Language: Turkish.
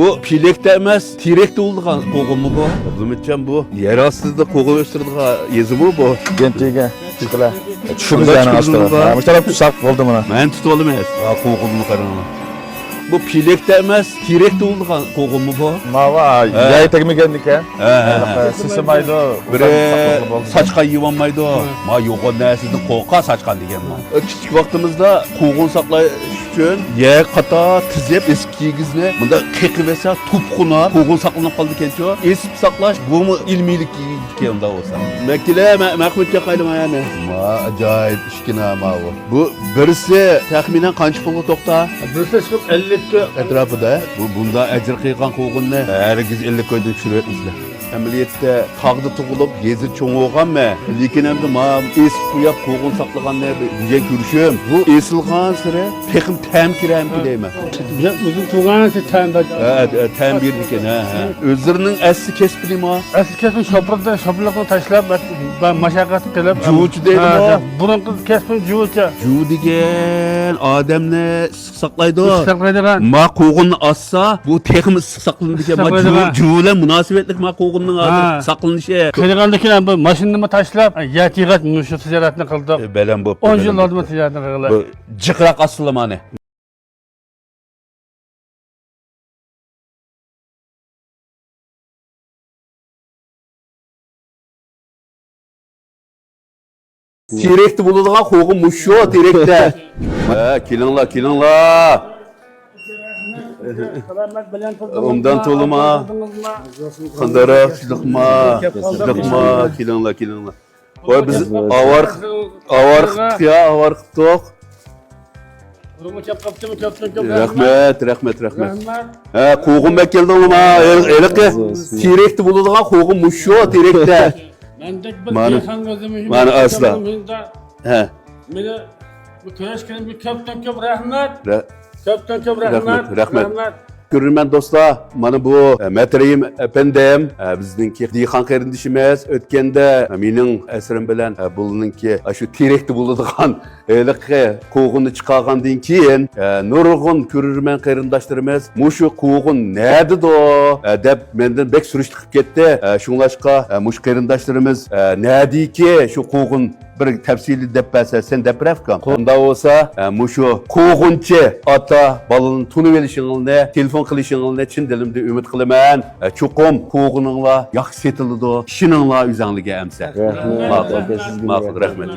Bu pilekte emas, tirekte oldigan qo'g'in mi bu? Abdumetcan bu yer ostida qo'g'in o'stiradigan yezi bu. Gentiga chiqlar. Shunda Tushungan chiqdimi bu? asta. Mushtarab tushaq bo'ldi mana. Men tutib olmayman. Ha, qo'g'inni qarang. Bu pilekte emas, tirekte oldigan qo'g'in mi bu? Mava yay tegmagan ekan. Sisimaydi. Biri saçkan yivanmaydı. Ma yo'g'on narsadan qo'rqa saçkan deganman. Kichik vaqtimizda qo'g'in saqlash uchun yer qata tizib eski kigizni bunda qiqib esa tupquna qo'g'in saqlanib qoldi ekan-ku. Esib saqlash bu ilmiylik ekanda bo'lsa. Makila Mahmudga qaylama yani. Ma ajoyib ishkina ma bu. Bu birisi taxminan qancha pulga to'xta? Birisi chiqib 50 atrofida. Bu bunda ajr qilgan qo'g'inni hargiz 50 ko'ydan tushirayapmizlar. Ameliyatda tağda tug'ilib, gezi cho'ng bo'lganmi? Lekin endi men esib qo'yib qo'g'in saqlaganni degan ko'rishim. Bu esilgan sira teqim tam kiramki deyman. O'zim tug'ancha ta'mda. Tam berdi ekan, ha. O'zlarining asli kasbi nima? Asli kasbim shopirlikni tashlab, ben mashaqqat qilib, Juvchi deydimi? Burunqi kasbim juvchi. Juv degan odamni saqlaydi. Saqlaydigan. Ma qo'g'inni assa, bu teqim saqlanadi ekan. Ma juv bilan munosabatlik ma qo'g'inning saqlanishi. Qilgandan bu mashinani tashlab, yatigat shu tijoratni qildik. Balam bo'p. 10 yil oldin tijoratni qildik. Bu jiqraq aslamani. Tirekte bulunduğun qo'g'in mushu tirekte. Kelinglar. Ondan to'lima. Qandaroq shidiqma, kelinglar. Voy biz avar qildik. Rahmat. Ha, qo'g'inga keldingmi? Eliqi tirekte bulunduğun qo'g'in mushu tirekte. Mana asla. Ha. Meni bu kurashgan bir ko'pdan ko'p rahmat. Ko'p rahmat. Görürmen dostlar, mana bu Metreyim efendim, bizdeki Diyhan kardeşimiz ötkende mening asrim bilan bulununki şu tirekte bulunduğun eliqi qo'g'inni chiqargandan keyin nurg'un ko'rurman qarindoshlarimiz mushu qo'g'in nerede deb mendan bek surishti qilib ketdi. Shunglashqa mushu qarindoshlarimiz neredeki şu qo'g'in bir tafsili deb bersa sen deb berafkan. Unda bo'lsa mushu qo'g'inchi ota balaning tunib olishingni, telefon qilishingni chin dilimda umid qilaman. Chuqum qo'g'ininglar yaxshi setiladi. Shininglar o'zingizga amsa. Ma'qul, rahmat.